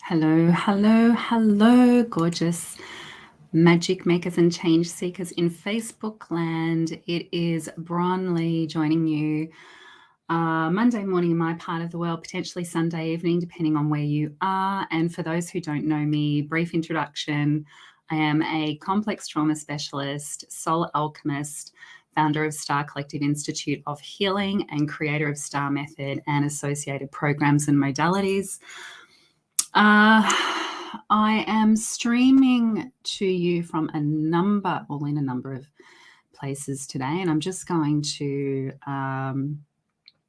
Hello, hello, hello, gorgeous magic makers and change seekers in Facebook land. It is Bronlee joining you Monday morning in my part of the world, potentially Sunday evening, depending on where you are. And for those who don't know me, brief introduction. I am a complex trauma specialist, soul alchemist, founder of Star Collective Institute of Healing, and creator of Star Method and associated programs and modalities. I am streaming to you from in a number of places today, and I'm just going to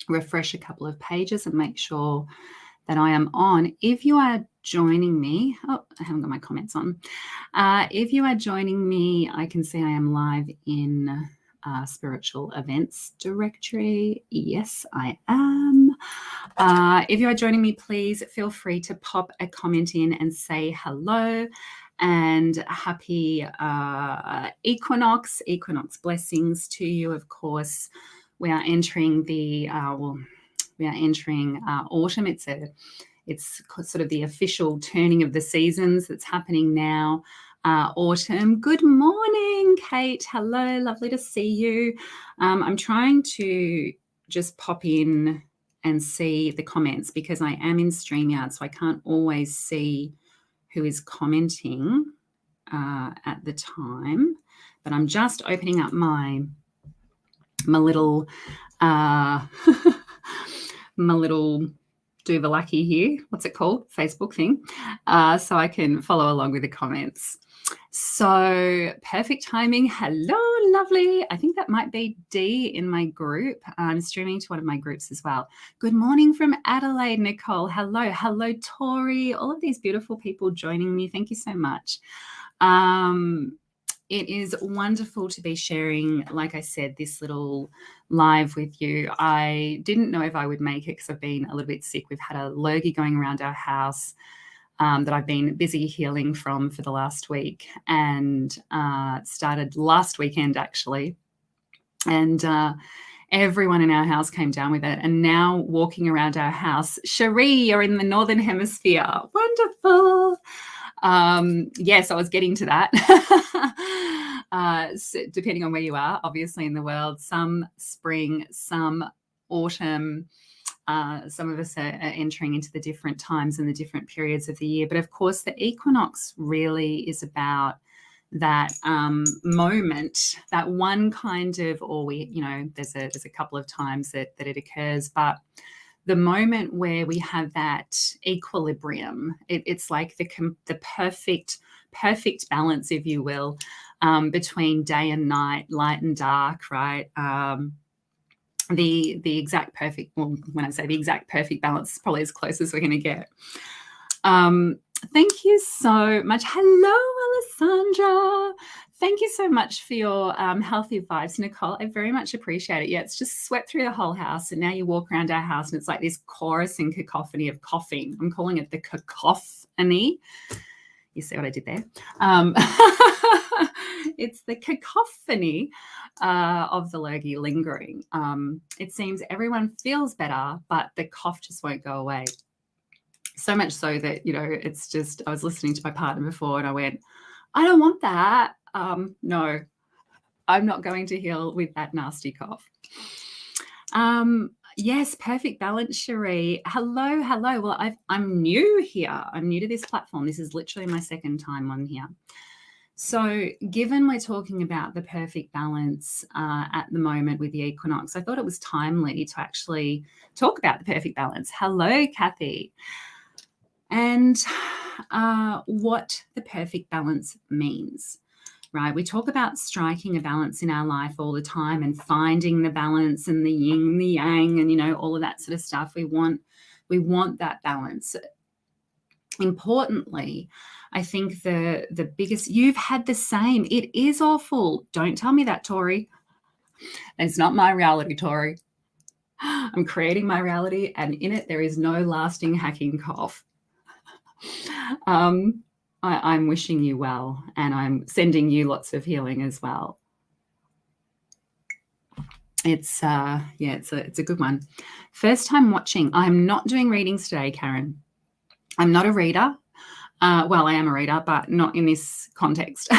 refresh a couple of pages and make sure that I am on. If you are joining me, I haven't got my comments on. If you are joining me, I can see I am live in spiritual events directory. Yes, I am. If you are joining me, please feel free to pop a comment in and say hello and happy Equinox Blessings to you. Of course, we are entering the autumn. It's sort of the official turning of the seasons that's happening now. Autumn. Good morning, Kate. Hello, lovely to see you. I'm trying to just pop in and see the comments because I am in StreamYard, so I can't always see who is commenting at the time. But I'm just opening up my little my little Duvalaki here. What's it called? Facebook thing. So I can follow along with the comments. So perfect timing. Hello, lovely. I think that might be Dee in my group. I'm streaming to one of my groups as well. Good morning from Adelaide, Nicole. Hello. Hello, Tori. All of these beautiful people joining me. Thank you so much. It is wonderful to be sharing, like I said, this little live with you. I didn't know if I would make it because I've been a little bit sick. We've had a lurgy going around our house that I've been busy healing from for the last week, and it started last weekend actually. And everyone in our house came down with it. And now walking around our house, Cherie, you're in the Northern Hemisphere. Wonderful. Yes, I was getting to that. So depending on where you are, obviously in the world, some spring, some autumn. Some of us are entering into the different times and the different periods of the year. But of course, the equinox really is about that moment, that one kind of, there's a couple of times that it occurs, but the moment where we have that equilibrium, it's like the perfect balance, if you will, between day and night, light and dark, right? The exact perfect, well, when I say the exact perfect balance, is probably as close as we're going to get. Thank you so much. Hello, Alessandra. Thank you so much for your healthy vibes, Nicole. I very much appreciate it. Yeah, it's just swept through the whole house, and now you walk around our house and it's like this chorus and cacophony of coughing. I'm calling it the cacophony. You see what I did there? It's the cacophony of the lurgy lingering. It seems everyone feels better, but the cough just won't go away. So much so that, it's just, I was listening to my partner before and I went, I don't want that. No, I'm not going to heal with that nasty cough. Yes, perfect balance, Cherie. Hello. Well, I'm new here. I'm new to this platform. This is literally my second time on here. So given we're talking about the perfect balance at the moment with the equinox, I thought it was timely to actually talk about the perfect balance. Hello, Kathy. And what the perfect balance means, right? We talk about striking a balance in our life all the time and finding the balance and the yin, the yang, and, all of that sort of stuff. We want that balance. Importantly, I think the biggest, you've had the same. It is awful. Don't tell me that, Tori. It's not my reality, Tori. I'm creating my reality, and in it there is no lasting hacking cough. I'm wishing you well, and I'm sending you lots of healing as well. It's it's a good one. First time watching. I'm not doing readings today, Karen. I'm not a reader. Well, I am a reader, but not in this context.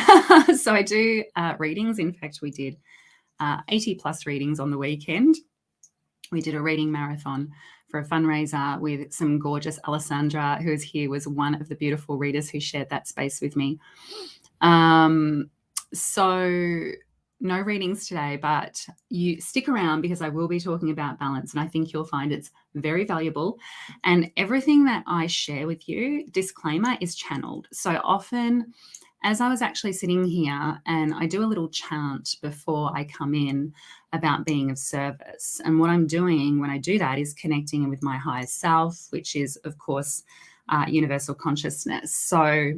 So I do readings. In fact, we did 80 plus readings on the weekend. We did a reading marathon for a fundraiser with some gorgeous Alessandra, who is here, was one of the beautiful readers who shared that space with me. So no readings today, but you stick around because I will be talking about balance, and I think you'll find it's very valuable. And everything that I share with you, disclaimer, is channeled. So often, as I was actually sitting here, and I do a little chant before I come in about being of service. And what I'm doing when I do that is connecting with my higher self, which is, of course, universal consciousness. So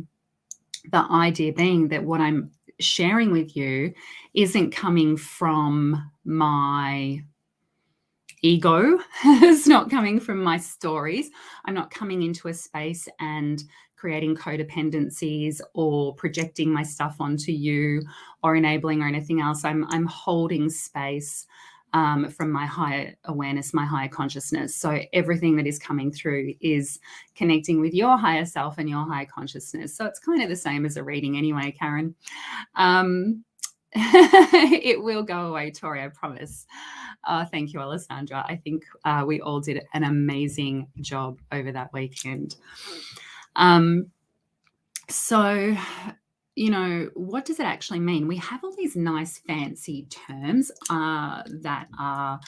the idea being that what I'm sharing with you isn't coming from my ego. It's not coming from my stories. I'm not coming into a space and creating codependencies or projecting my stuff onto you or enabling or anything else. I'm holding space from my higher awareness, my higher consciousness. So everything that is coming through is connecting with your higher self and your higher consciousness. So it's kind of the same as a reading anyway, Karen. It will go away, Tori, I promise. Thank you, Alessandra. I think we all did an amazing job over that weekend. So, what does it actually mean? We have all these nice fancy terms that are,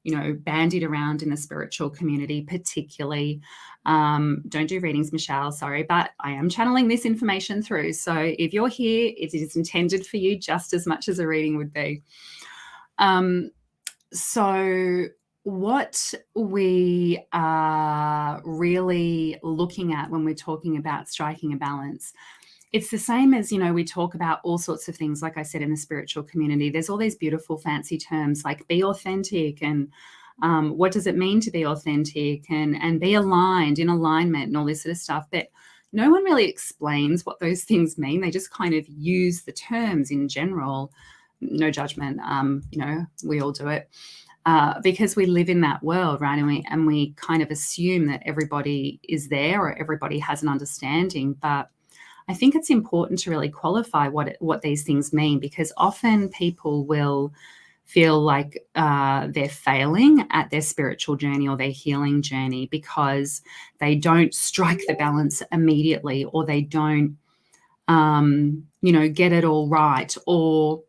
bandied around in the spiritual community, particularly. Don't do readings, Michelle, sorry, but I am channeling this information through. So if you're here, it is intended for you just as much as a reading would be. So what we are really looking at when we're talking about striking a balance, it's the same as, we talk about all sorts of things, like I said, in the spiritual community. There's all these beautiful fancy terms like be authentic and what does it mean to be authentic and be aligned, in alignment and all this sort of stuff. But no one really explains what those things mean. They just kind of use the terms in general. No judgment, we all do it. Because we live in that world, right? And we kind of assume that everybody is there or everybody has an understanding. But I think it's important to really qualify what these things mean, because often people will feel like they're failing at their spiritual journey or their healing journey because they don't strike the balance immediately, or they don't, get it all right, or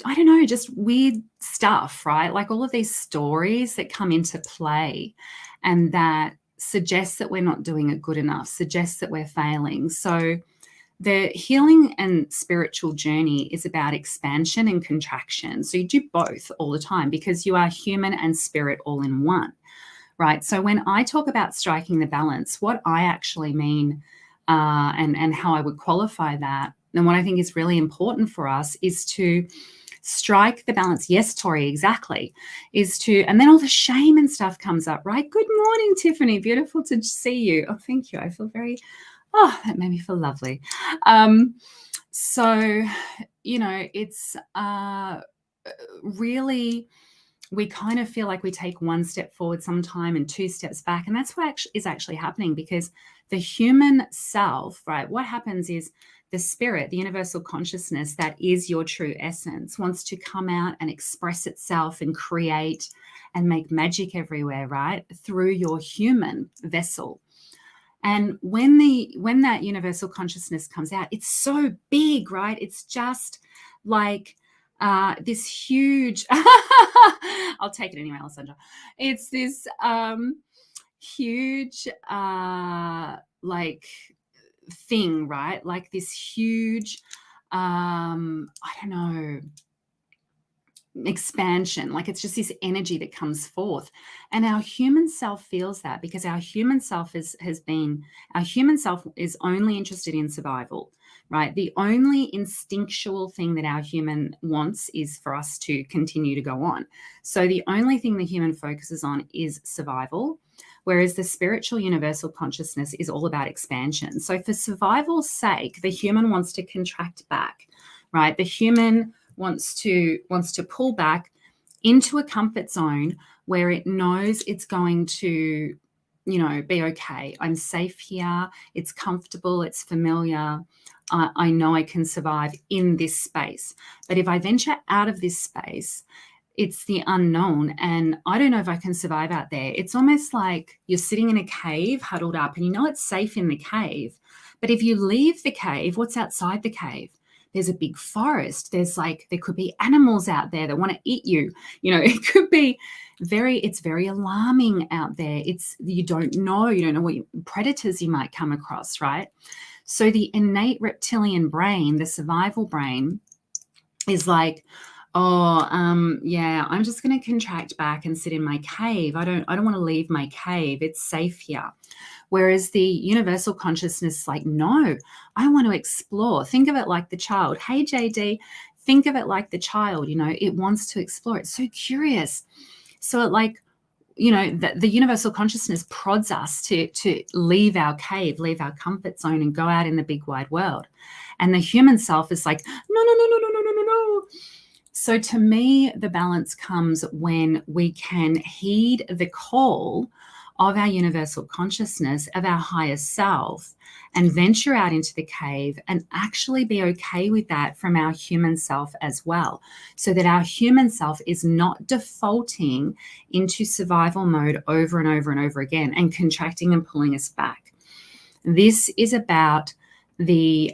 I don't know, just weird stuff, right? Like all of these stories that come into play and that suggests that we're not doing it good enough, suggests that we're failing. So the healing and spiritual journey is about expansion and contraction. So you do both all the time because you are human and spirit all in one, right? So when I talk about striking the balance, what I actually mean and how I would qualify that, and what I think is really important for us is to strike the balance. Yes, Tori, exactly. And then all the shame and stuff comes up, right? Good morning, Tiffany. Beautiful to see you. Oh, thank you. I feel that made me feel lovely. So, it's really, we kind of feel like we take one step forward sometime and two steps back. And that's what is actually happening, because the human self, right, what happens is the spirit, the universal consciousness that is your true essence, wants to come out and express itself and create and make magic everywhere, right, through your human vessel. And when that universal consciousness comes out, it's so big, right? It's just like this huge, I'll take it anyway, Alessandra. It's this huge like thing, right? Like this huge, I don't know, expansion. Like it's just this energy that comes forth, and our human self feels that, because our human self is only interested in survival, right? The only instinctual thing that our human wants is for us to continue to go on. So the only thing the human focuses on is survival, whereas the spiritual universal consciousness is all about expansion. So for survival's sake, the human wants to contract back, right? The human wants to pull back into a comfort zone where it knows it's going to be okay. I'm safe here. It's comfortable. It's familiar. I know I can survive in this space. But if I venture out of this space, it's the unknown, and I don't know if I can survive out there. It's almost like you're sitting in a cave huddled up, and it's safe in the cave. But if you leave the cave, what's outside the cave? There's a big forest. There could be animals out there that want to eat you. It could be it's very alarming out there. You don't know what predators you might come across, right? So the innate reptilian brain, the survival brain, is like, yeah, I'm just going to contract back and sit in my cave. I don't want to leave my cave. It's safe here. Whereas the universal consciousness is like, no, I want to explore. Think of it like the child. Hey, JD, think of it like the child. It wants to explore. It's so curious. So it the universal consciousness prods us to leave our cave, leave our comfort zone, and go out in the big wide world. And the human self is like, no, no, no, no, no, no, no, no, no. So to me, the balance comes when we can heed the call of our universal consciousness, of our higher self, and venture out into the cave and actually be okay with that from our human self as well, so that our human self is not defaulting into survival mode over and over and over again and contracting and pulling us back. This is about the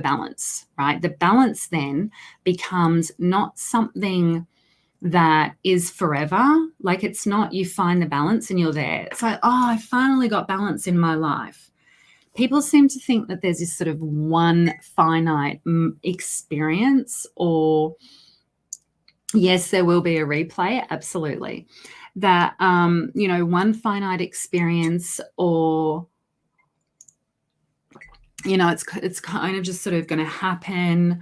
balance, right? The balance then becomes not something that is forever. Like, it's not you find the balance and you're there. It's like, I finally got balance in my life. People seem to think that there's this sort of one finite experience, or yes, there will be a replay. Absolutely. That, one finite experience, or it's kind of just sort of going to happen,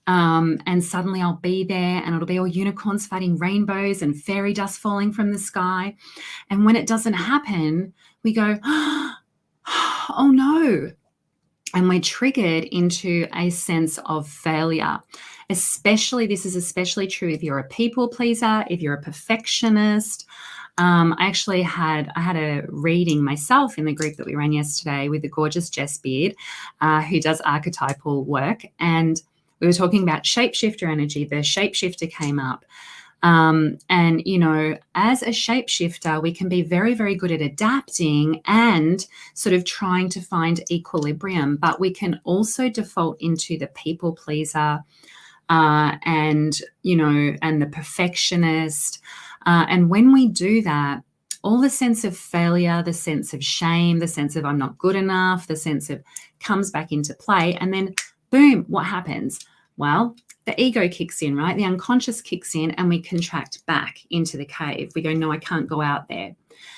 and suddenly I'll be there, and it'll be all unicorns fighting rainbows and fairy dust falling from the sky. And when it doesn't happen, we go, oh no. And we're triggered into a sense of failure. This is especially true if you're a people pleaser, if you're a perfectionist. I had a reading myself in the group that we ran yesterday with the gorgeous Jess Beard, who does archetypal work. And we were talking about shapeshifter energy. The shapeshifter came up. And, as a shapeshifter, we can be very, very good at adapting and sort of trying to find equilibrium, but we can also default into the people pleaser, and the perfectionist. And when we do that, all the sense of failure, the sense of shame, the sense of I'm not good enough, the sense of comes back into play. And then boom, what happens? Well, the ego kicks in, right? The unconscious kicks in, and we contract back into the cave. We go, no, I can't go out there.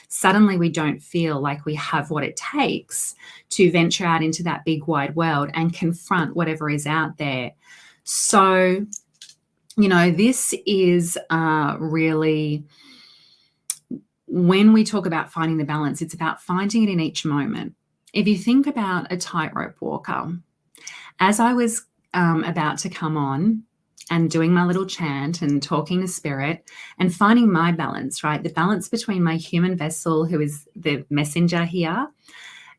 Suddenly we don't feel like we have what it takes to venture out into that big wide world and confront whatever is out there. So, this is really, when we talk about finding the balance, it's about finding it in each moment. If you think about a tightrope walker, as I was about to come on and doing my little chant and talking to spirit and finding my balance, right? The balance between my human vessel, who is the messenger here,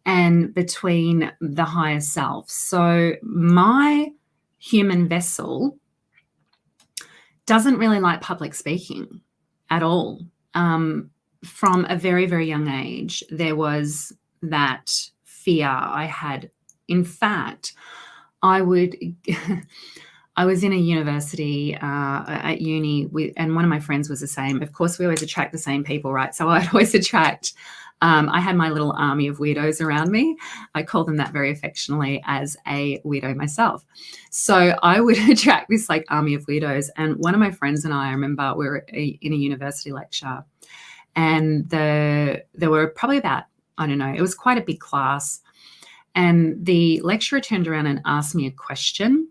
and between the higher self. So my human vessel doesn't really like public speaking at all. From a very, very young age, there was that fear I had. In fact, I was in a university at uni and one of my friends was the same. Of course, we always attract the same people, right? So I'd always attract, I had my little army of weirdos around me. I call them that very affectionately as a weirdo myself. So I would attract this like army of weirdos. And one of my friends and I remember we were in a university lecture, and there were probably about, I don't know, it was quite a big class. And the lecturer turned around and asked me a question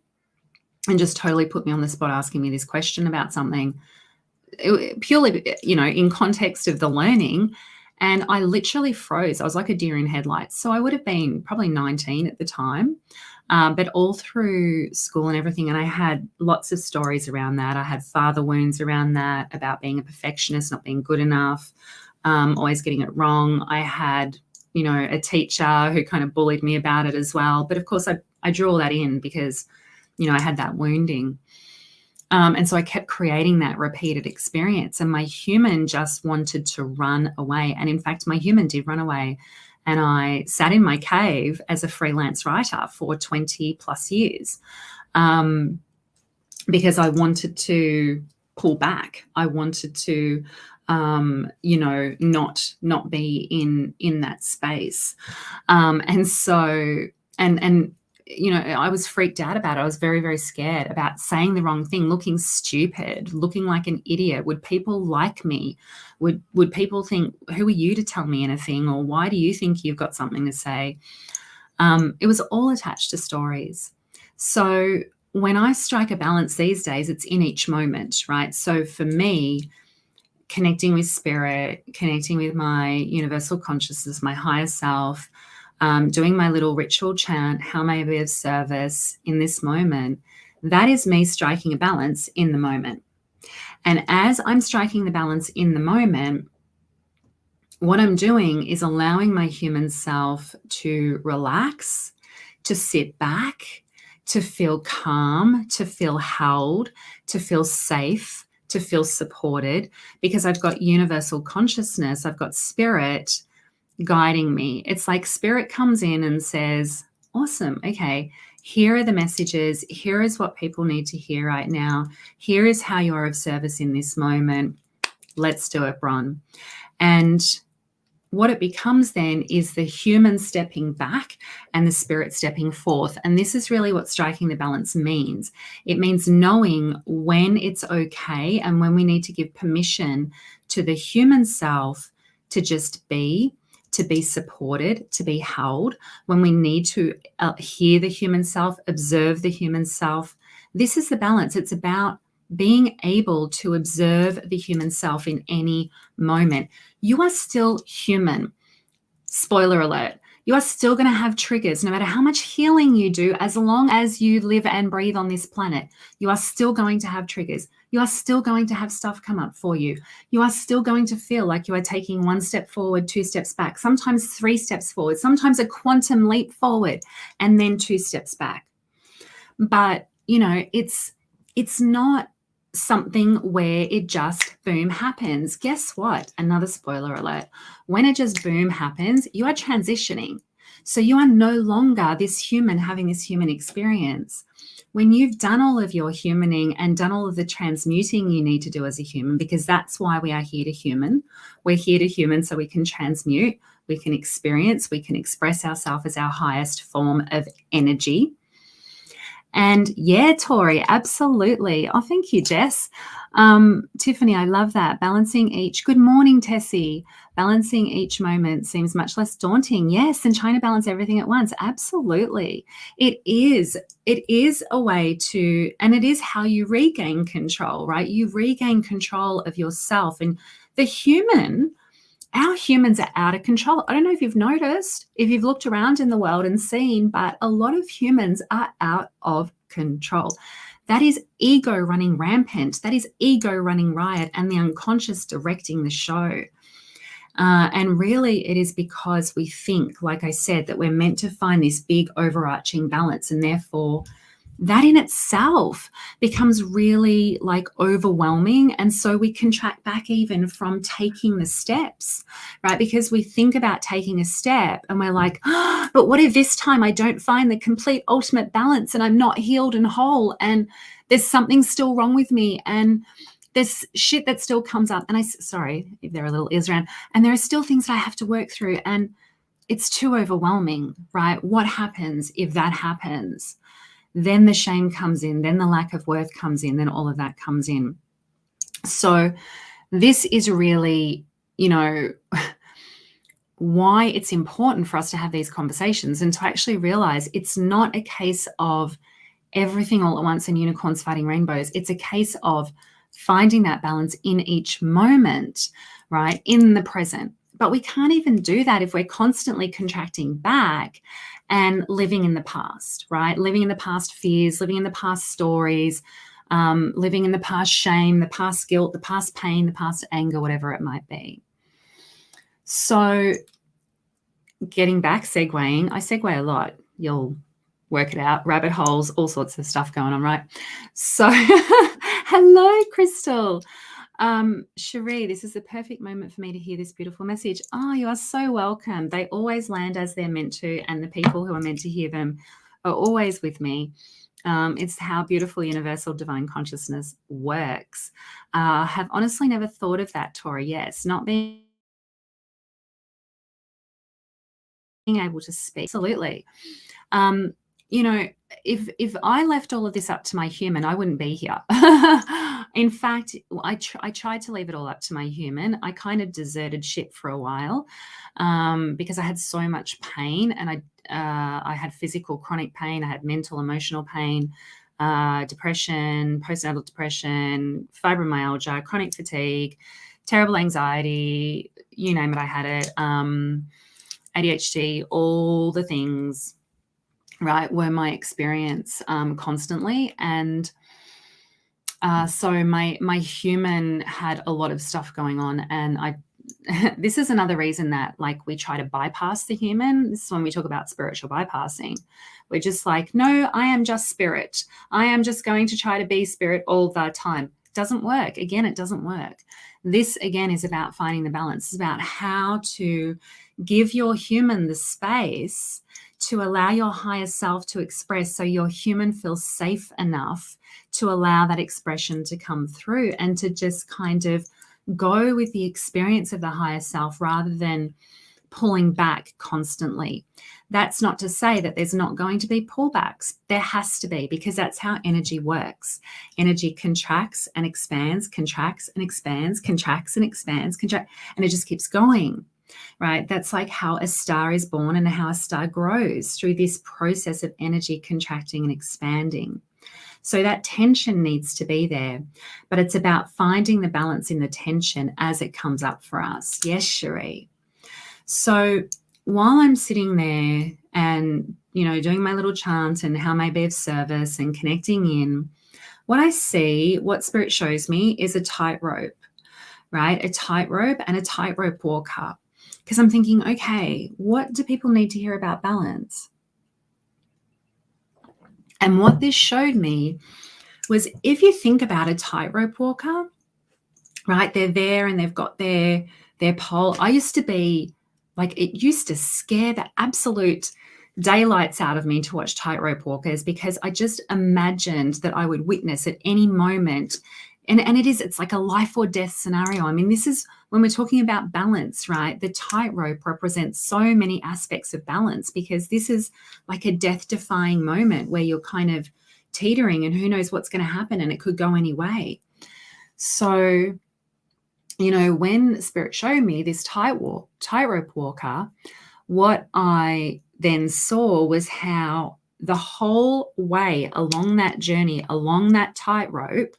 and just totally put me on the spot asking me this question about something, purely, in context of the learning. And I literally froze. I was like a deer in headlights. So I would have been probably 19 at the time, but all through school and everything. And I had lots of stories around that. I had father wounds around that, about being a perfectionist, not being good enough. always getting it wrong. I had, a teacher who kind of bullied me about it as well. But of course, I drew all that in because, I had that wounding. And so I kept creating that repeated experience, and my human just wanted to run away. And in fact, my human did run away. And I sat in my cave as a freelance writer for 20 plus years because I wanted to pull back. I wanted to, not be in that space. And so, and I was freaked out about it. I was very, very scared about saying the wrong thing, looking stupid, looking like an idiot. Would people like me? Would people think, who are you to tell me anything? Or why do you think you've got something to say? It was all attached to stories. So when I strike a balance these days, it's in each moment, right? So for me, connecting with spirit, connecting with my universal consciousness, my higher self, doing my little ritual chant, how may I be of service in this moment, that is me striking a balance in the moment. And as I'm striking the balance in the moment, what I'm doing is allowing my human self to relax, to sit back, to feel calm, to feel held, to feel safe, to feel supported, because I've got universal consciousness, I've got spirit guiding me. It's like spirit comes in and says, awesome, okay, here are the messages, here is what people need to hear right now, here is how you are of service in this moment, let's do it, Bron. And what it becomes then is the human stepping back and the spirit stepping forth. And this is really what striking the balance means. It means knowing when it's okay and when we need to give permission to the human self to just be, to be supported, to be held, when we need to hear the human self, observe the human self. This is the balance. It's about being able to observe the human self in any moment. You are still human. Spoiler alert. You are still going to have triggers no matter how much healing you do. As long as you live and breathe on this planet, you are still going to have triggers. You are still going to have stuff come up for you. You are still going to feel like you are taking one step forward, two steps back, sometimes 3 steps forward, sometimes a quantum leap forward, and then 2 steps back. But, it's not something where it just boom happens. Guess what? Another spoiler alert. When it just boom happens, you are transitioning. So you are no longer this human having this human experience. When you've done all of your humaning and done all of the transmuting you need to do as a human, because that's why we are here to human. We're here to human so we can transmute, we can experience, we can express ourselves as our highest form of energy. And yeah, Tori, absolutely. Oh, thank you, Jess. Tiffany, I love that. Balancing each, good morning, Tessie. Balancing each moment seems much less daunting. Yes, and trying to balance everything at once. Absolutely. It is a way to, and it is how you regain control, right? You regain control of yourself, and the human, our humans are out of control. I don't know if you've noticed, if you've looked around in the world and seen, but a lot of humans are out of control. That is ego running rampant. That is ego running riot and the unconscious directing the show. And really it is because we think, like I said, that we're meant to find this big overarching balance, and therefore that in itself becomes really like overwhelming. And so we contract back even from taking the steps, right? Because we think about taking a step and we're like, oh, but what if this time I don't find the complete ultimate balance and I'm not healed and whole and there's something still wrong with me and there's shit that still comes up. And sorry if there are little ears around, and there are still things that I have to work through and it's too overwhelming, right? What happens if that happens? Then the shame comes in, then the lack of worth comes in, then all of that comes in. So this is really, why it's important for us to have these conversations and to actually realize it's not a case of everything all at once and unicorns fighting rainbows. It's a case of finding that balance in each moment, right, in the present. But we can't even do that if we're constantly contracting back and living in the past, right? Living in the past fears, living in the past stories, living in the past shame, the past guilt, the past pain, the past anger, whatever it might be. So getting back, segueing, I segue a lot. You'll work it out. Rabbit holes, all sorts of stuff going on, right? So hello, Crystal. Cherie, this is the perfect moment for me to hear this beautiful message. Oh, you are so welcome. They always land as they're meant to, and the people who are meant to hear them are always with me. It's how beautiful universal divine consciousness works. Have honestly never thought of that, Tori. Yes, not being able to speak. Absolutely. You know, if I left all of this up to my human, I wouldn't be here. In fact, I tried to leave it all up to my human. I kind of deserted ship for a while because I had so much pain, and I had physical chronic pain. I had mental, emotional pain, depression, postnatal depression, fibromyalgia, chronic fatigue, terrible anxiety. You name it, I had it. ADHD, all the things, right, were my experience constantly. And so my human had a lot of stuff going on. And this is another reason that, like, we try to bypass the human. This is when we talk about spiritual bypassing. We're just like, no, I am just spirit. I am just going to try to be spirit all the time. It doesn't work. Again, it doesn't work. This, again, is about finding the balance. It's about how to give your human the space to allow your higher self to express, so your human feels safe enough to allow that expression to come through, and to just kind of go with the experience of the higher self rather than pulling back constantly. That's not to say that there's not going to be pullbacks. There has to be, because that's how energy works. Energy contracts and expands, contracts and expands, contracts and expands, and it just keeps going. Right? That's like how a star is born and how a star grows, through this process of energy contracting and expanding. So that tension needs to be there, but it's about finding the balance in the tension as it comes up for us. Yes, Cherie. So while I'm sitting there and, doing my little chant and how may be of service and connecting in, what I see, what Spirit shows me, is a tightrope, right? A tightrope and a tightrope walker. Because I'm thinking, okay, what do people need to hear about balance? And what this showed me was, if you think about a tightrope walker, right, they're there and they've got their pole. I used to be like, it used to scare the absolute daylights out of me to watch tightrope walkers, because I just imagined that I would witness at any moment. And it's like a life or death scenario. I mean, this is when we're talking about balance, right? The tightrope represents so many aspects of balance, because this is like a death-defying moment where you're kind of teetering and who knows what's going to happen, and it could go any way. So, when Spirit showed me this tightrope walker, what I then saw was how the whole way along that journey, along that tightrope,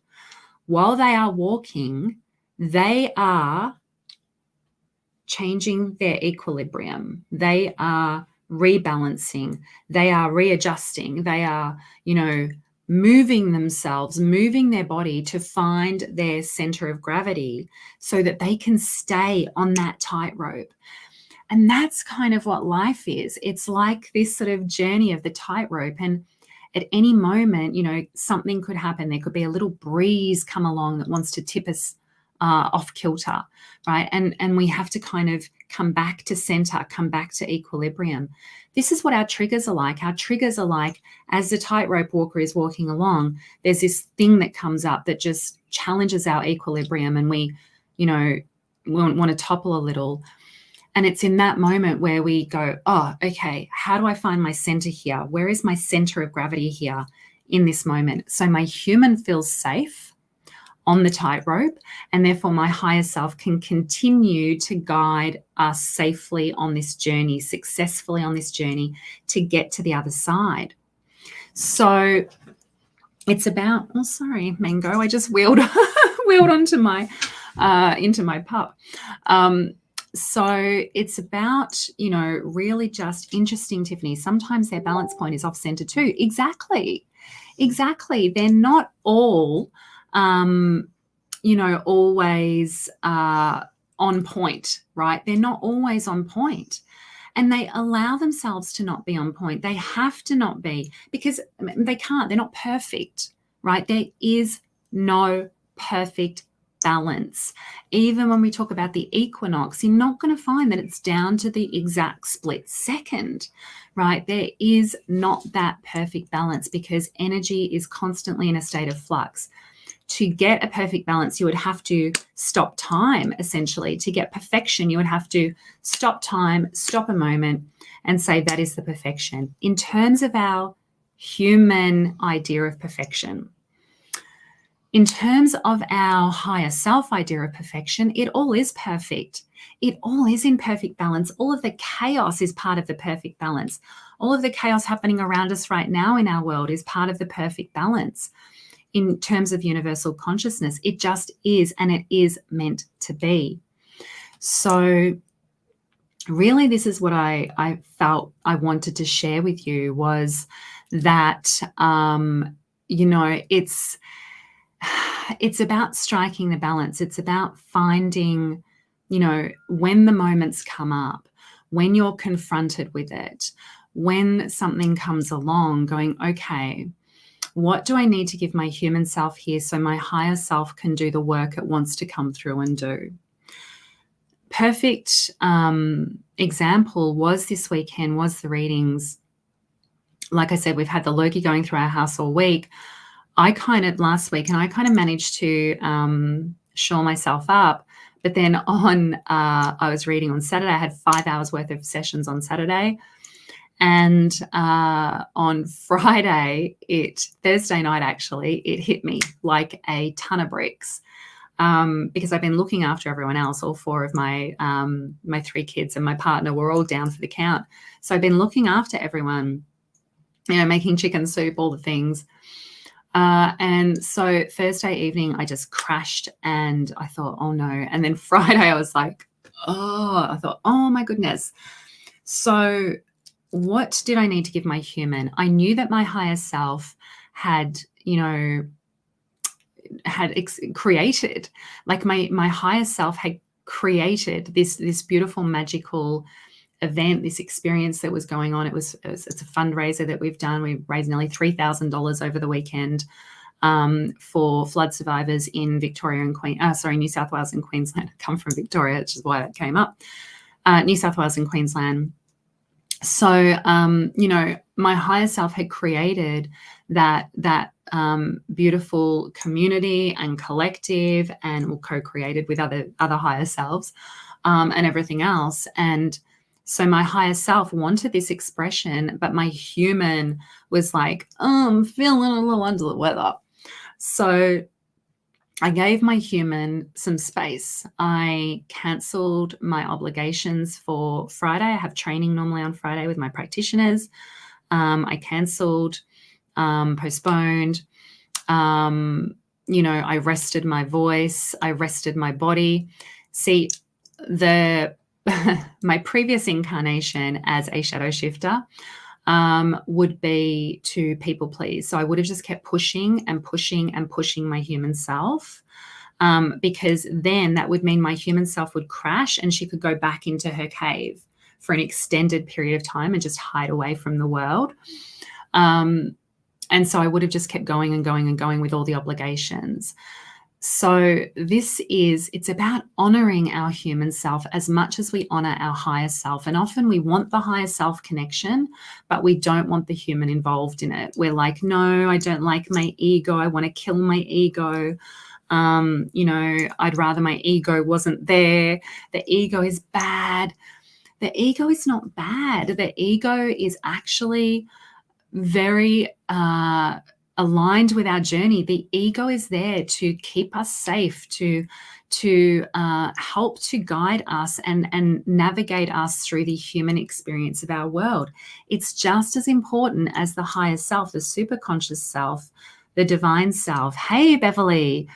while they are walking, they are changing their equilibrium. They are rebalancing. They are readjusting. They are, moving themselves, moving their body to find their center of gravity so that they can stay on that tightrope. And that's kind of what life is. It's like this sort of journey of the tightrope. And at any moment, something could happen. There could be a little breeze come along that wants to tip us off kilter, right? And we have to kind of come back to center, come back to equilibrium. This is what our triggers are like. Our triggers are like, as the tightrope walker is walking along, there's this thing that comes up that just challenges our equilibrium, and we want to topple a little. And it's in that moment where we go, oh, okay, how do I find my center here? Where is my center of gravity here in this moment? So my human feels safe on the tightrope, and therefore my higher self can continue to guide us safely on this journey, successfully on this journey, to get to the other side. So it's about, oh, sorry, Mango, I just wheeled onto my into my pup. So it's about, really just interesting, Tiffany. Sometimes their balance point is off center too. Exactly. They're not all, always on point, right? They're not always on point. And they allow themselves to not be on point. They have to not be, because they can't. They're not perfect, right? There is no perfect balance. Even when we talk about the equinox, you're not going to find that it's down to the exact split second, right? There is not that perfect balance because energy is constantly in a state of flux. To get a perfect balance, you would have to stop time, essentially. To get perfection, you would have to stop time, stop a moment, and say that is the perfection. In terms of our human idea of perfection, in terms of our higher self idea of perfection, it all is perfect. It all is in perfect balance. All of the chaos is part of the perfect balance. All of the chaos happening around us right now in our world is part of the perfect balance. In terms of universal consciousness, it just is, and it is meant to be. So really, this is what I felt I wanted to share with you, was that, it's about striking the balance. It's about finding, when the moments come up, when you're confronted with it, when something comes along, going, okay, what do I need to give my human self here so my higher self can do the work it wants to come through and do? Perfect example was this weekend, was the readings. Like I said, we've had the Loki going through our house all week. Last week, and I kind of managed to shore myself up. But then I was reading on Saturday. I had 5 hours worth of sessions on Saturday. And on Friday, Thursday night, actually, it hit me like a ton of bricks, because I've been looking after everyone else. All 4 of my 3 kids and my partner were all down for the count. So I've been looking after everyone, making chicken soup, all the things. And so Thursday evening, I just crashed and I thought, oh no. And then Friday, I was like, I thought, oh my goodness. So what did I need to give my human? I knew that my higher self had, created, like my higher self had created this beautiful magical event, this experience that was going on. It's a fundraiser that we've done. We raised nearly $3,000 over the weekend for flood survivors in New South Wales and Queensland. I come from Victoria, which is why that came up. New South Wales and Queensland. So, my higher self had created that beautiful community and collective, and co-created with other higher selves and everything else. And so my higher self wanted this expression, but my human was like, I'm feeling a little under the weather. So I gave my human some space. I cancelled my obligations for Friday. I have training normally on Friday with my practitioners. I cancelled, postponed. I rested my voice. I rested my body. See, my previous incarnation as a shadow shifter would be to people please. So I would have just kept pushing and pushing and pushing my human self, because then that would mean my human self would crash and she could go back into her cave for an extended period of time and just hide away from the world. And so I would have just kept going and going and going with all the obligations. So it's about honoring our human self as much as we honor our higher self. And often we want the higher self connection, but we don't want the human involved in it. We're like, no, I don't like my ego. I want to kill my ego. I'd rather my ego wasn't there. The ego is bad. The ego is not bad. The ego is actually very aligned with our journey. The ego is there to keep us safe, to help to guide us and navigate us through the human experience of our world. It's just as important as the higher self, the super conscious self, the divine self. Hey, Beverly.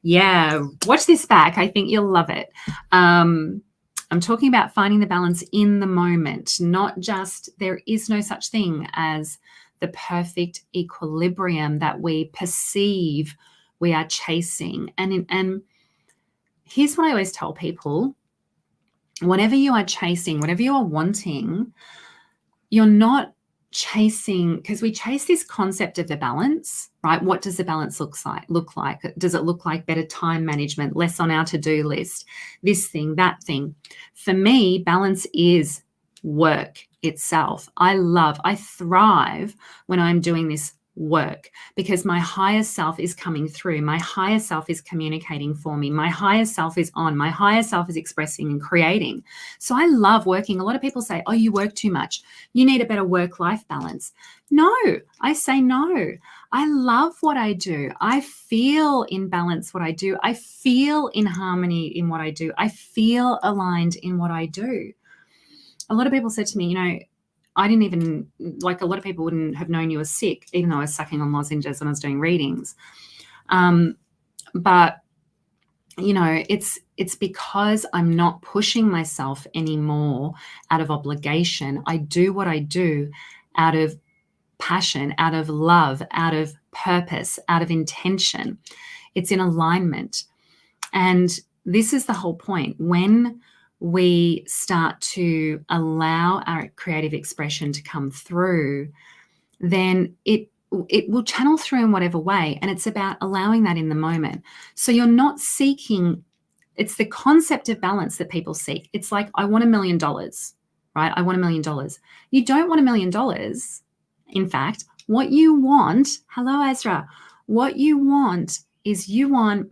Yeah, watch this back. I think you'll love it. I'm talking about finding the balance in the moment, not just, there is no such thing as the perfect equilibrium that we perceive we are chasing. And here's what I always tell people. Whatever you are chasing, whatever you are wanting, you're not chasing, because we chase this concept of the balance, right? What does the balance look like? Does it look like better time management, less on our to-do list, this thing, that thing? For me, balance is work itself. I thrive when I'm doing this work, because my higher self is coming through. My higher self is communicating for me. My higher self is on. My higher self is expressing and creating. So I love working. A lot of people say, oh, you work too much. You need a better work-life balance. No, I say no. I love what I do. I feel in balance what I do. I feel in harmony in what I do. I feel aligned in what I do. A lot of people said to me, I didn't even, like, a lot of people wouldn't have known you were sick, even though I was sucking on lozenges when I was doing readings. But, it's because I'm not pushing myself anymore out of obligation. I do what I do out of passion, out of love, out of purpose, out of intention. It's in alignment. And this is the whole point. When we start to allow our creative expression to come through, then it will channel through in whatever way. And it's about allowing that in the moment. So you're not seeking, it's the concept of balance that people seek. It's like, I want $1 million, right? I want $1 million. You don't want $1 million. In fact, what you want, hello, Ezra, what you want is you want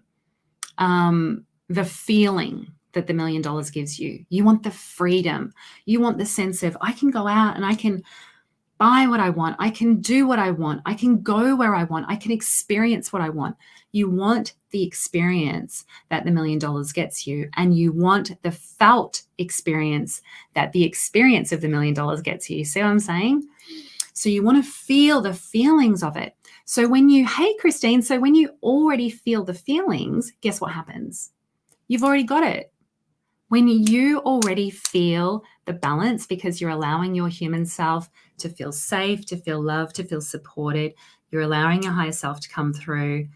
the feeling that the $1 million gives you. You want the freedom. You want the sense of, I can go out and I can buy what I want. I can do what I want. I can go where I want. I can experience what I want. You want the experience that the $1 million gets you, and you want the felt experience that the experience of the $1 million gets you. You see what I'm saying? So you want to feel the feelings of it. So hey, Christine, so when you already feel the feelings, guess what happens? You've already got it. When you already feel the balance, because you're allowing your human self to feel safe, to feel loved, to feel supported, you're allowing your higher self to come through,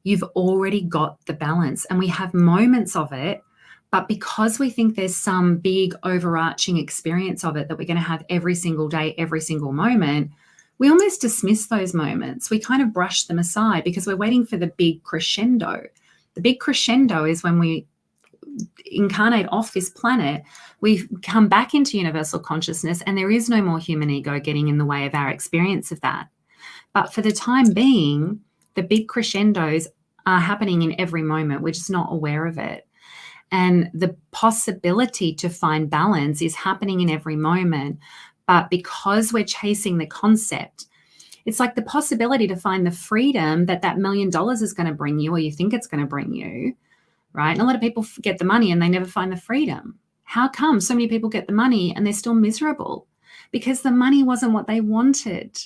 you've already got the balance. And we have moments of it, but because we think there's some big overarching experience of it that we're going to have every single day, every single moment, we almost dismiss those moments. We kind of brush them aside because we're waiting for the big crescendo. The big crescendo is when we incarnate off this planet, we come back into universal consciousness, and there is no more human ego getting in the way of our experience of that. But for the time being, the big crescendos are happening in every moment. We're just not aware of it. And the possibility to find balance is happening in every moment. But because we're chasing the concept, it's like the possibility to find the freedom that $1 million is going to bring you, or you think it's going to bring you, right? And a lot of people get the money and they never find the freedom. How come so many people get the money and they're still miserable? Because the money wasn't what they wanted.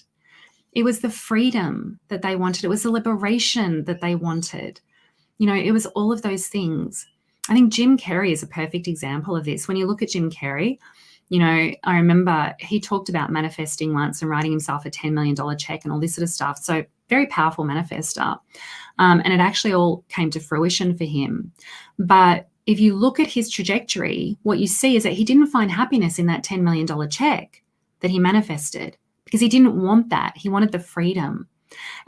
It was the freedom that they wanted. It was the liberation that they wanted. It was all of those things. I think Jim Carrey is a perfect example of this. When you look at Jim Carrey, I remember he talked about manifesting once and writing himself a $10 million check and all this sort of stuff. So very powerful manifester. And it actually all came to fruition for him. But if you look at his trajectory, what you see is that he didn't find happiness in that $10 million check that he manifested, because he didn't want that. He wanted the freedom.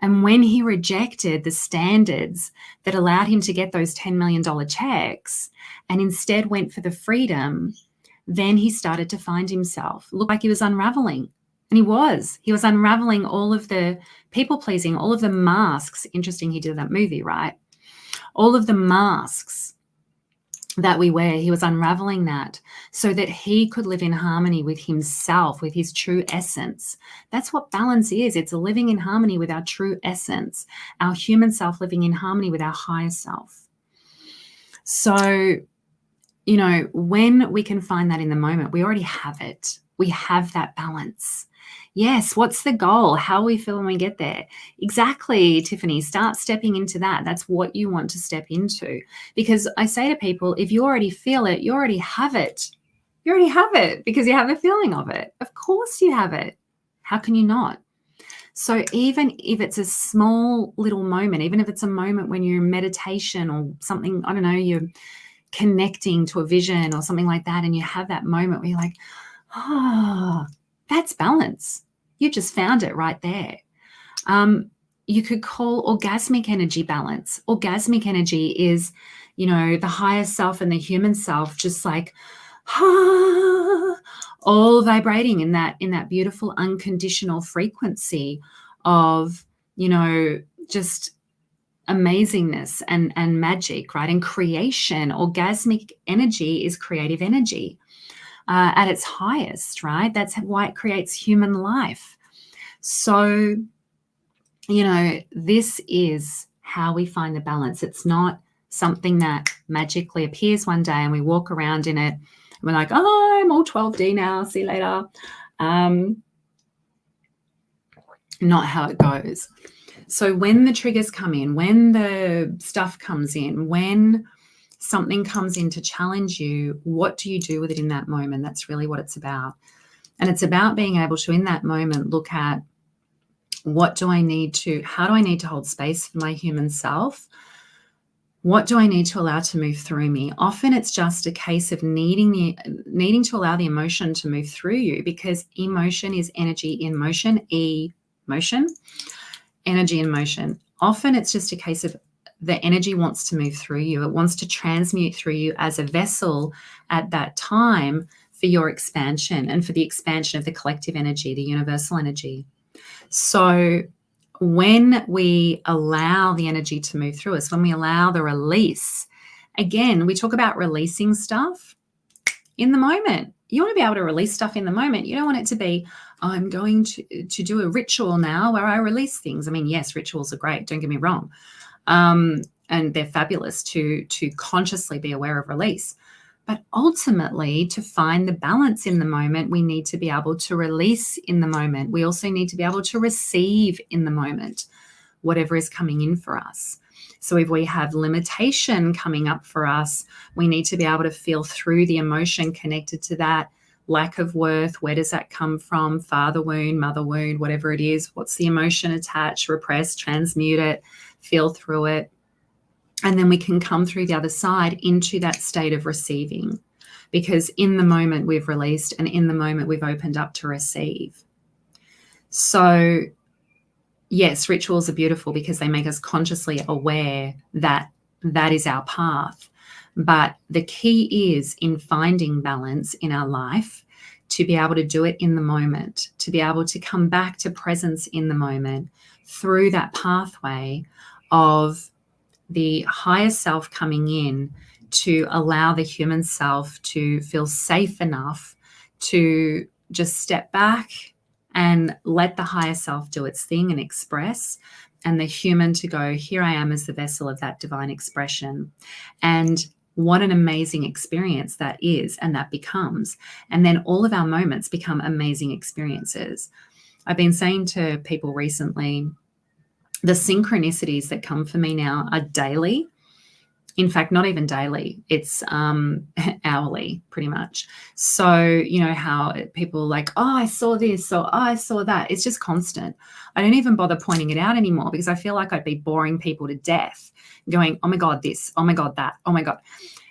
And when he rejected the standards that allowed him to get those $10 million checks and instead went for the freedom, then he started to find himself. Looked like he was unraveling. And he was unraveling all of the people pleasing, all of the masks. Interesting, he did that movie, right? All of the masks that we wear, he was unraveling that so that he could live in harmony with himself, with his true essence. That's what balance is. It's living in harmony with our true essence, our human self living in harmony with our higher self. So, when we can find that in the moment, we already have it. We have that balance. Yes, what's the goal? How we feel when we get there? Exactly, Tiffany. Start stepping into that. That's what you want to step into. Because I say to people, if you already feel it, you already have it. You already have it because you have a feeling of it. Of course you have it. How can you not? So even if it's a small little moment, even if it's a moment when you're in meditation or something, I don't know, you're connecting to a vision or something like that, and you have that moment where you're like, oh, that's balance. You just found it right there. You could call orgasmic energy balance. Orgasmic energy is, the higher self and the human self just like, all vibrating in that beautiful unconditional frequency of, just amazingness and magic, right? And creation. Orgasmic energy is creative energy at its highest, right? That's why it creates human life. So, this is how we find the balance. It's not something that magically appears one day and we walk around in it and we're like, oh, I'm all 12D now, see you later. Not how it goes. So when the triggers come in, when the stuff comes in, when something comes in to challenge you, what do you do with it in that moment? That's really what it's about. And it's about being able to, in that moment, look at how do I need to hold space for my human self? What do I need to allow to move through me? Often it's just a case of needing to allow the emotion to move through you, because emotion is energy in motion, emotion, energy in motion. Often it's just a case of the energy wants to move through you. It wants to transmute through you as a vessel at that time for your expansion and for the expansion of the collective energy, the universal energy. So when we allow the energy to move through us, when we allow the release, again, we talk about releasing stuff in the moment. You want to be able to release stuff in the moment. You don't want it to be, I'm going to do a ritual now where I release things. I mean, yes, rituals are great. Don't get me wrong. And they're fabulous to consciously be aware of release. But ultimately, to find the balance in the moment, we need to be able to release in the moment. We also need to be able to receive in the moment whatever is coming in for us. So if we have limitation coming up for us, we need to be able to feel through the emotion connected to that. Lack of worth, where does that come from? Father wound, mother wound, whatever it is. What's the emotion attached? Repress, transmute it, feel through it. And then we can come through the other side into that state of receiving, because in the moment we've released and in the moment we've opened up to receive. So yes, rituals are beautiful because they make us consciously aware that that is our path. But the key is in finding balance in our life, to be able to do it in the moment, to be able to come back to presence in the moment through that pathway of the higher self coming in to allow the human self to feel safe enough to just step back and let the higher self do its thing and express, and the human to go, here I am as the vessel of that divine expression. And what an amazing experience that is, and that becomes. And then all of our moments become amazing experiences. I've been saying to people recently, the synchronicities that come for me now are daily. In fact, not even daily. It's hourly, pretty much. So, how people are like, oh, I saw this, or oh, I saw that. It's just constant. I don't even bother pointing it out anymore, because I feel like I'd be boring people to death going, oh my God, this, oh my God, that, oh my God.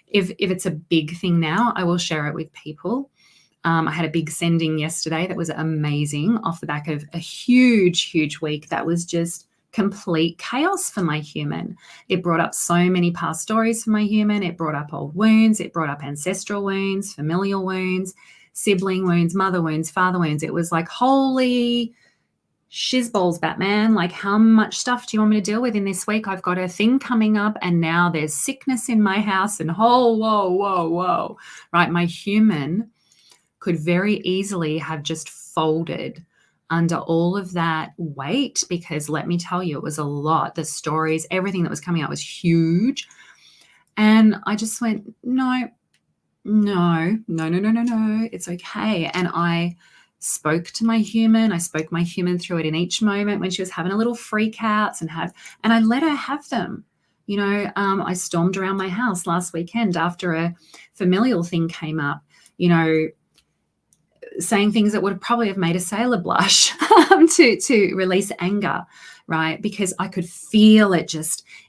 If it's a big thing now, I will share it with people. I had a big sending yesterday that was amazing off the back of a huge, huge week that was just complete chaos for my human. It brought up so many past stories for my human. It brought up old wounds. It brought up ancestral wounds, familial wounds, sibling wounds, mother wounds, father wounds. It was like, holy shizballs, Batman. Like, how much stuff do you want me to deal with in this week? I've got a thing coming up, and now there's sickness in my house, and whoa. Right? My human could very easily have just folded under all of that weight, because let me tell you, it was a lot. The stories, everything that was coming out was huge. And I just went, no, it's okay. And I spoke to my human. I spoke my human through it in each moment when she was having a little freak outs, and I let her have them. I stormed around my house last weekend after a familial thing came up, saying things that would probably have made a sailor blush to release anger, right? Because I could feel it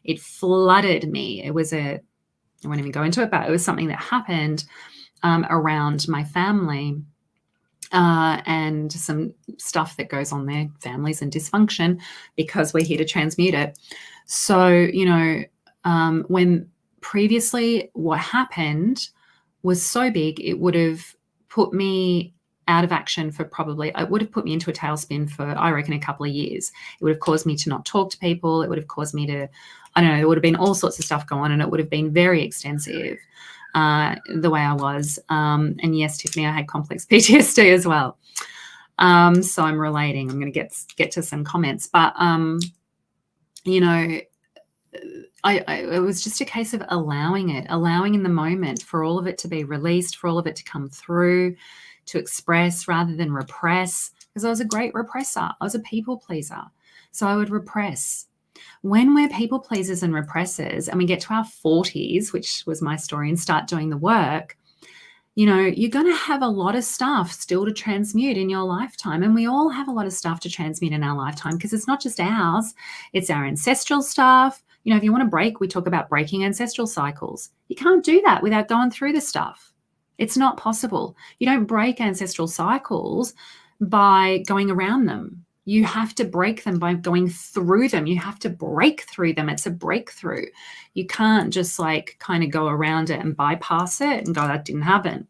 it flooded me. It was a I won't even go into it, but it was something that happened around my family. And some stuff that goes on there, families and dysfunction, because we're here to transmute it. So, when previously what happened was so big, it would have put me out of action for it would have put me into a tailspin for, I reckon, a couple of years. It would have caused me to not talk to people. It would have caused me to, I don't know, there would have been all sorts of stuff going on, and it would have been very extensive. The way I was. And yes, Tiffany, I had complex PTSD as well. So I'm relating. I'm going to get to some comments, but it was just a case of allowing in the moment for all of it to be released, for all of it to come through, to express rather than repress, because I was a great repressor. I was a people pleaser. So I would repress. When we're people pleasers and repressors and we get to our 40s, which was my story, and start doing the work, you're going to have a lot of stuff still to transmute in your lifetime. And we all have a lot of stuff to transmute in our lifetime, because it's not just ours, it's our ancestral stuff. If you want to break, we talk about breaking ancestral cycles. You can't do that without going through the stuff. It's not possible. You don't break ancestral cycles by going around them. You have to break them by going through them. You have to break through them. It's a breakthrough. You can't just kind of go around it and bypass it and go, that didn't happen.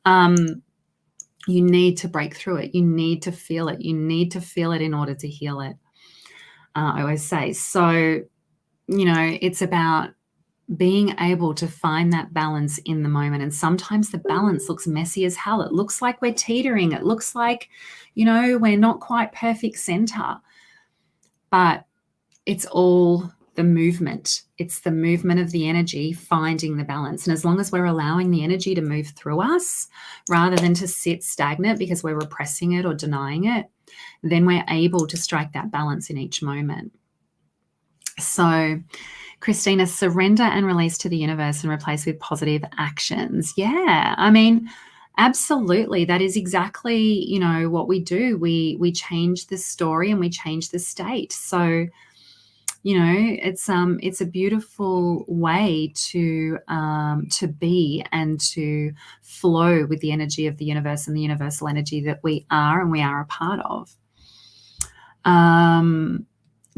You need to break through it. You need to feel it. You need to feel it in order to heal it. I always say. So, it's about being able to find that balance in the moment. And sometimes the balance looks messy as hell. It looks like we're teetering. It looks like, we're not quite perfect center. But it's all the movement. It's the movement of the energy finding the balance. And as long as we're allowing the energy to move through us rather than to sit stagnant because we're repressing it or denying it, then we're able to strike that balance in each moment. So, Christina, surrender and release to the universe and replace with positive actions. Yeah, absolutely. That is exactly, what we do. We change the story and we change the state. So, it's a beautiful way to be and to flow with the energy of the universe and the universal energy that we are and we are a part of.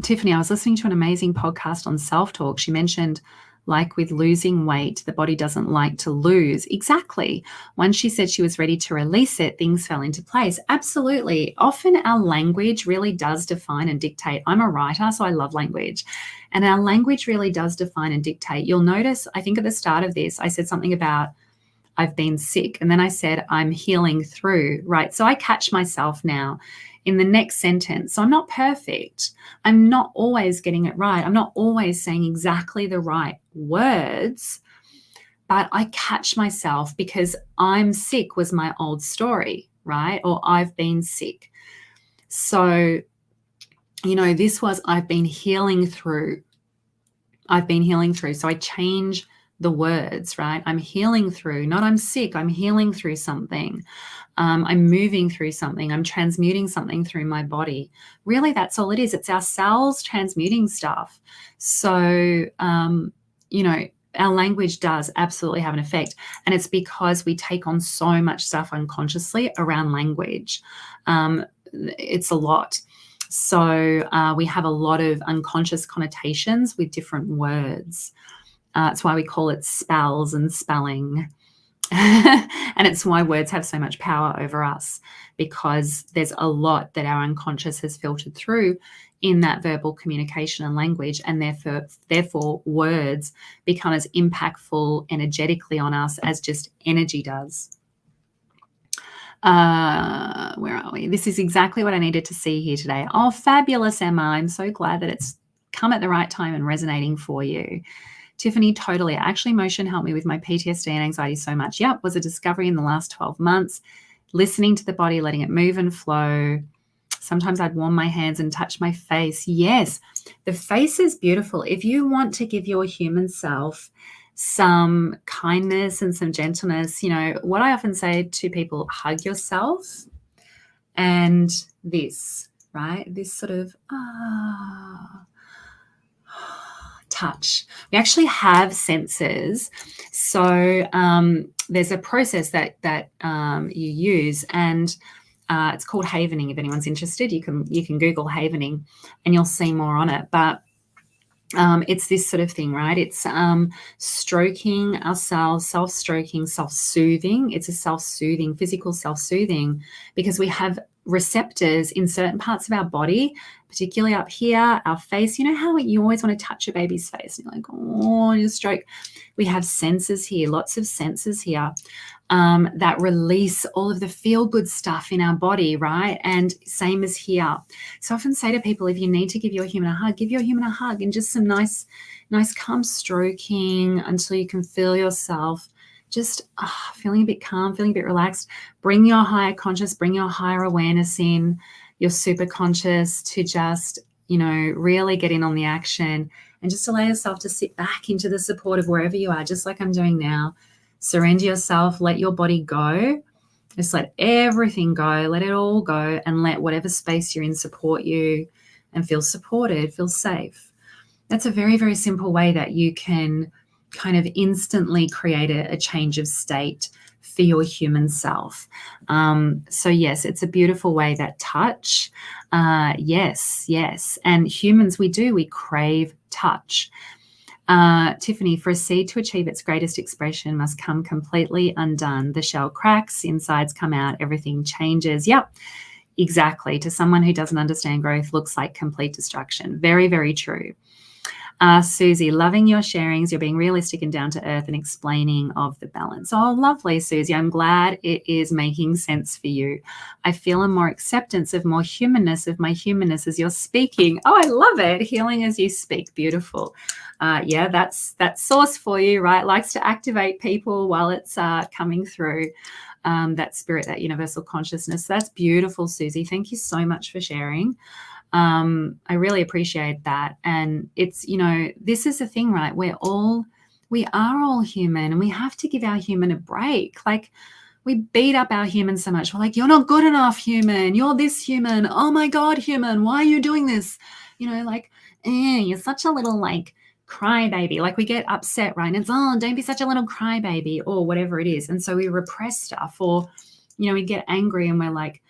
Tiffany, I was listening to an amazing podcast on self-talk. She mentioned, like with losing weight, the body doesn't like to lose. Exactly. Once she said she was ready to release it, things fell into place. Absolutely. Often our language really does define and dictate. I'm a writer, so I love language. And our language really does define and dictate. You'll notice, I think at the start of this, I said something about I've been sick. And then I said, I'm healing through, right? So I catch myself now in the next sentence. So I'm not perfect. I'm not always getting it right. I'm not always saying exactly the right words, but I catch myself because I'm sick was my old story, right? Or I've been sick. So, this was I've been healing through. So I change the words, right? I'm healing through, not I'm sick. I'm healing through something. I'm moving through something. I'm transmuting something through my body. Really, that's all it is. It's our cells transmuting stuff. So, our language does absolutely have an effect. And it's because we take on so much stuff unconsciously around language. It's a lot. So we have a lot of unconscious connotations with different words. It's why we call it spells and spelling. And it's why words have so much power over us, because there's a lot that our unconscious has filtered through in that verbal communication and language, and therefore words become as impactful energetically on us as just energy does. Where are we? This is exactly what I needed to see here today. Oh, fabulous, Emma. I'm so glad that it's come at the right time and resonating for you. Tiffany, totally. Actually, motion helped me with my PTSD and anxiety so much. Yep, was a discovery in the last 12 months. Listening to the body, letting it move and flow. Sometimes I'd warm my hands and touch my face. Yes, the face is beautiful. If you want to give your human self some kindness and some gentleness, what I often say to people, hug yourself, and this, right? This sort of, touch. We actually have senses. So there's a process that you use, and it's called havening. If anyone's interested, you can Google havening, and you'll see more on it. But it's this sort of thing, right? It's stroking ourselves, self-stroking, self-soothing. It's a self-soothing, physical self-soothing, because we have receptors in certain parts of our body, particularly up here, our face. You know how you always want to touch a baby's face and you're like, oh, you stroke. We have sensors here, lots of sensors here. That release all of the feel-good stuff in our body, right? And same as here. So I often say to people, if you need to give your human a hug, give your human a hug, and just some nice calm stroking until you can feel yourself just feeling a bit calm, feeling a bit relaxed. Bring your higher conscious, bring your higher awareness in, your super conscious, to just, really get in on the action, and just allow yourself to sit back into the support of wherever you are, just like I'm doing now. Surrender yourself, let your body go. Just let everything go, let it all go, and let whatever space you're in support you and feel supported, feel safe. That's a very, very simple way that you can kind of instantly create a change of state for your human self. So yes, it's a beautiful way, that touch. Yes. And humans, we crave touch. Tiffany, for a seed to achieve its greatest expression must come completely undone. The shell cracks, insides come out, everything changes. Yep, exactly. To someone who doesn't understand growth, looks like complete destruction. Very, very true. Susie, loving your sharings. You're being realistic and down to earth and explaining of the balance. Oh, lovely, Susie. I'm glad it is making sense for you. I feel a more acceptance of more humanness of my humanness as you're speaking. Oh, I love it. Healing as you speak. Beautiful. Yeah, that's source for you, right? Likes to activate people while it's coming through. That spirit, that universal consciousness. That's beautiful, Susie. Thank you so much for sharing. I really appreciate that. And it's, this is the thing, right? We are all human, and we have to give our human a break. Like, we beat up our human so much. We're like, you're not good enough, human. You're this human. Oh my God, human. Why are you doing this? You're such a little crybaby. Like, we get upset, right? And it's, don't be such a little crybaby, or whatever it is. And so we repress stuff, or, we get angry and we're like,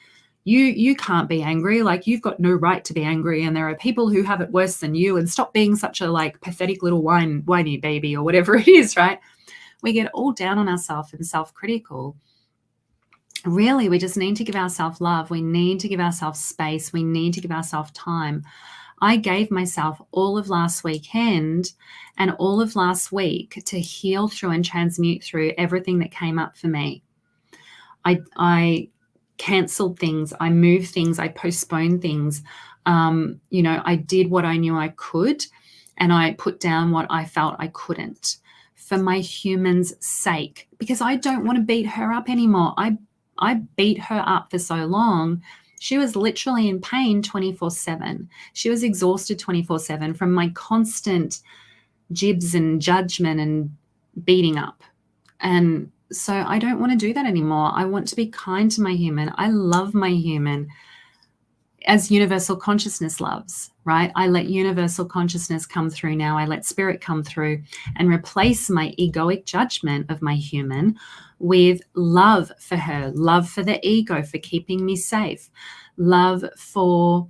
you can't be angry. Like, you've got no right to be angry. And there are people who have it worse than you, and stop being such a pathetic little whiny baby, or whatever it is, right? We get all down on ourselves and self-critical. Really, we just need to give ourselves love. We need to give ourselves space. We need to give ourselves time. I gave myself all of last weekend and all of last week to heal through and transmute through everything that came up for me. I canceled things, I moved things, I postponed things. I did what I knew I could, and I put down what I felt I couldn't, for my human's sake, because I don't want to beat her up anymore. I beat her up for so long. She was literally in pain 24/7. She was exhausted 24/7 from my constant jibs and judgment and beating up. And so I don't want to do that anymore. I want to be kind to my human. I love my human as universal consciousness loves, right? I let universal consciousness come through now. I let spirit come through and replace my egoic judgment of my human with love for her, love for the ego, for keeping me safe, love for,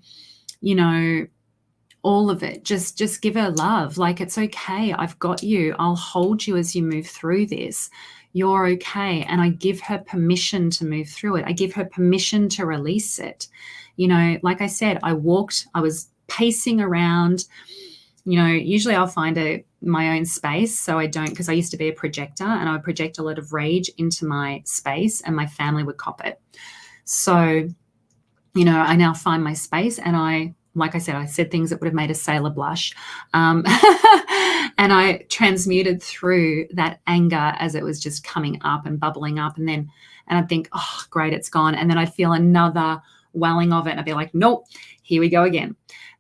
all of it. Just give her love. Like, it's okay. I've got you. I'll hold you as you move through this. You're okay. And I give her permission to move through it. I give her permission to release it. Like I said, I was pacing around. Usually I'll find my own space. So I don't, because I used to be a projector, and I would project a lot of rage into my space, and my family would cop it. So, I now find my space, and like I said things that would have made a sailor blush. And I transmuted through that anger as it was just coming up and bubbling up. And I'd think, oh, great, it's gone. And then I'd feel another welling of it. And I'd be like, nope, here we go again.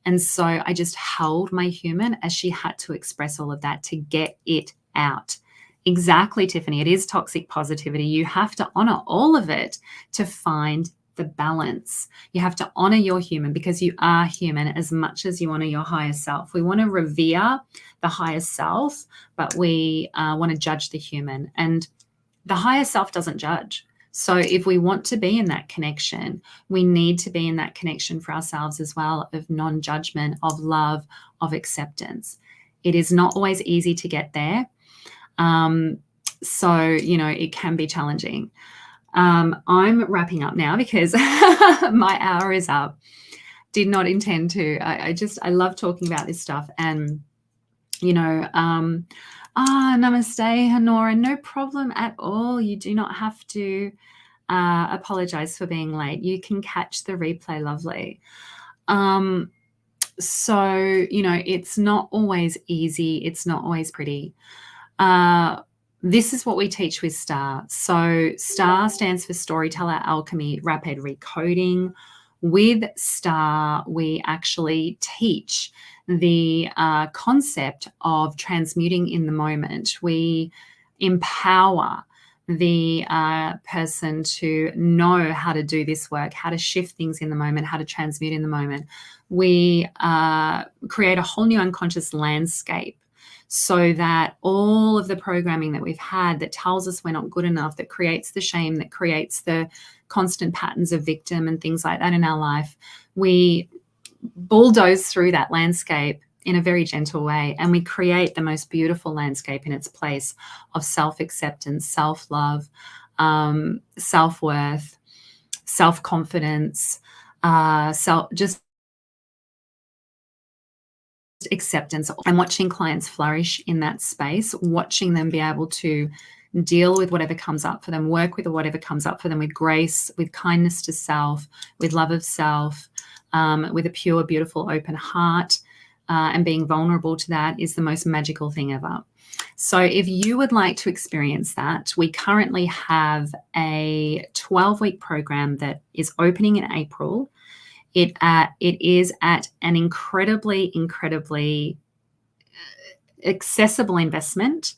And so I just held my human as she had to express all of that to get it out. Exactly, Tiffany. It is toxic positivity. You have to honor all of it to find the balance. You have to honor your human, because you are human, as much as you honor your higher self. We want to revere the higher self, but we want to judge the human. And the higher self doesn't judge. So if we want to be in that connection, we need to be in that connection for ourselves as well, of non-judgment, of love, of acceptance. It is not always easy to get there. So, it can be challenging. I'm wrapping up now because my hour is up. Did not intend to. I love talking about this stuff. And, namaste, Honora. No problem at all. You do not have to apologize for being late. You can catch the replay, lovely. So, it's not always easy. It's not always pretty. This is what we teach with STAR. So STAR stands for Storyteller Alchemy Rapid Recoding. With STAR, we actually teach the concept of transmuting in the moment. We empower the person to know how to do this work, how to shift things in the moment, how to transmute in the moment. We create a whole new unconscious landscape, so that all of the programming that we've had that tells us we're not good enough, that creates the shame, that creates the constant patterns of victim and things like that in our life, we bulldoze through that landscape in a very gentle way, and we create the most beautiful landscape in its place of self-acceptance, self-love, self-worth, self-confidence, just acceptance. And watching clients flourish in that space, watching them be able to deal with whatever comes up for them, work with whatever comes up for them with grace, with kindness to self, with love of self, with a pure, beautiful, open heart, and being vulnerable to that is the most magical thing ever. So if you would like to experience that, we currently have a 12-week program that is opening in April. It is at an incredibly accessible investment.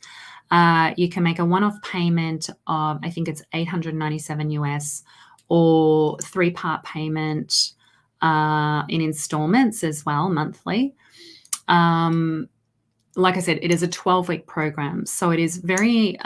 You can make a one-off payment of, I think it's $897 US, or 3-part payment in installments as well, monthly. Like I said, it is a 12-week program. So it is very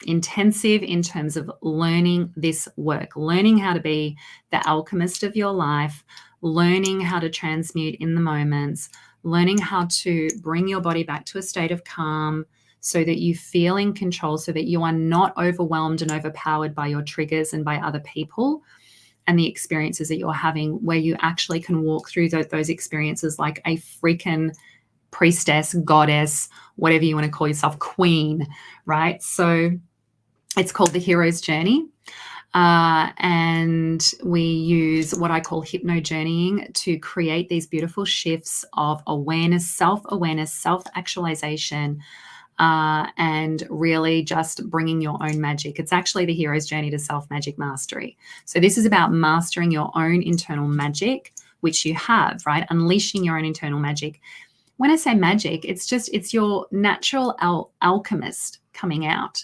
intensive in terms of learning this work, learning how to be the alchemist of your life, learning how to transmute in the moments, learning how to bring your body back to a state of calm so that you feel in control, so that you are not overwhelmed and overpowered by your triggers and by other people and the experiences that you're having, where you actually can walk through those experiences like a freaking priestess, goddess, whatever you want to call yourself, queen, right? So it's called the Hero's Journey. And we use what I call hypno-journeying to create these beautiful shifts of awareness, self-actualization, and really just bringing your own magic. It's actually the Hero's Journey to Self-Magic Mastery. So this is about mastering your own internal magic, which you have, right? Unleashing your own internal magic. When I say magic, it's your natural alchemist coming out.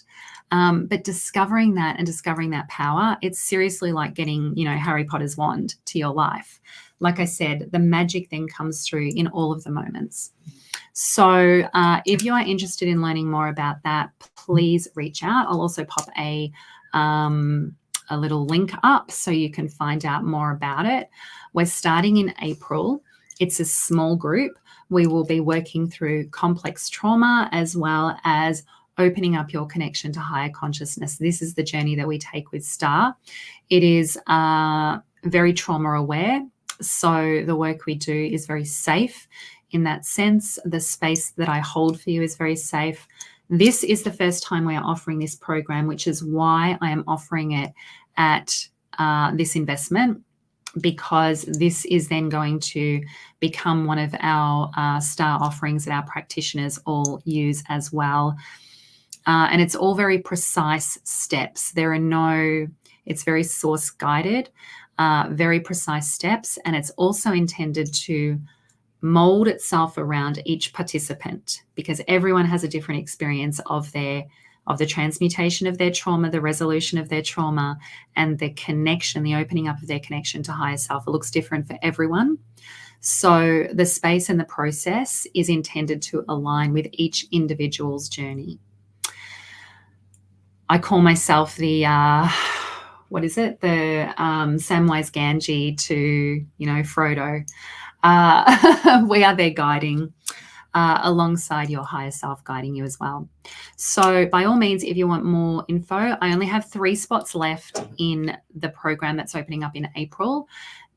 But discovering that power, it's seriously like getting, Harry Potter's wand to your life. Like I said, the magic then comes through in all of the moments. So if you are interested in learning more about that, please reach out. I'll also pop a little link up so you can find out more about it. We're starting in April. It's a small group. We will be working through complex trauma as well as opening up your connection to higher consciousness. This is the journey that we take with STAR. It is very trauma aware. So the work we do is very safe in that sense. The space that I hold for you is very safe. This is the first time we are offering this program, which is why I am offering it at this investment, because this is then going to become one of our STAR offerings that our practitioners all use as well. And it's all very precise steps. It's very source guided, very precise steps. And it's also intended to mold itself around each participant, because everyone has a different experience of their of the transmutation of their trauma, the resolution of their trauma, and the connection, the opening up of their connection to higher self. It looks different for everyone. So the space and the process is intended to align with each individual's journey. I call myself the, what is it? The Samwise Gamgee to, Frodo. We are there guiding alongside your higher self, guiding you as well. So by all means, if you want more info, I only have 3 spots left in the program that's opening up in April.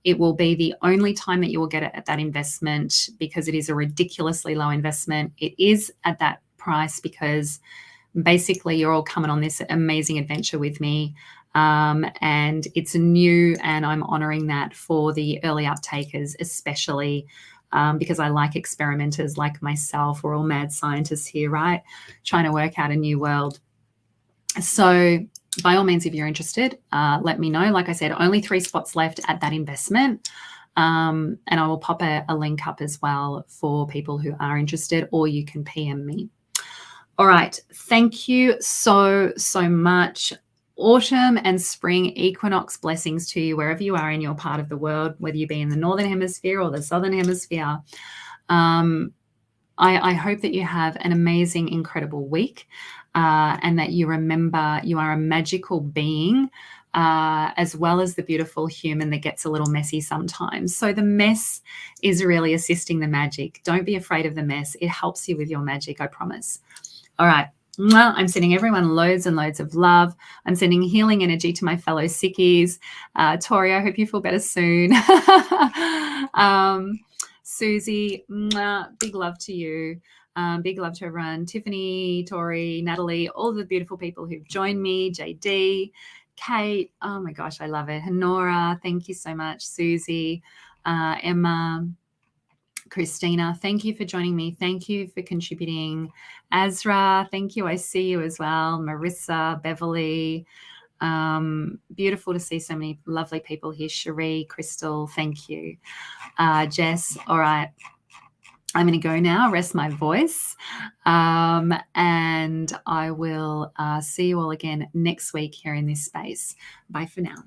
It will be the only time that you will get it at that investment, because it is a ridiculously low investment. It is at that price because basically you're all coming on this amazing adventure with me. And it's new, and I'm honoring that for the early uptakers, especially because I like experimenters like myself. We're all mad scientists here, right? Trying to work out a new world. So by all means, if you're interested, let me know. Like I said, only 3 spots left at that investment. And I will pop a link up as well for people who are interested, or you can PM me. All right. Thank you so much. Autumn and spring equinox blessings to you wherever you are in your part of the world, whether you be in the Northern Hemisphere or the Southern Hemisphere. I hope that you have an amazing, incredible week, and that you remember you are a magical being, as well as the beautiful human that gets a little messy sometimes. So the mess is really assisting the magic. Don't be afraid of the mess. It helps you with your magic, I promise. All right. Well, I'm sending everyone loads and loads of love. I'm sending healing energy to my fellow sickies. Tori, I hope you feel better soon. Susie, big love to you. Big love to everyone. Tiffany, Tori, Natalie, all the beautiful people who've joined me. JD, Kate, oh my gosh, I love it. Honora, thank you so much. Susie, Emma, Christina, thank you for joining me. Thank you for contributing. Azra, thank you. I see you as well. Marissa, Beverly, beautiful to see so many lovely people here. Cherie, Crystal, thank you. Jess, all right. I'm going to go now, rest my voice, and I will see you all again next week here in this space. Bye for now.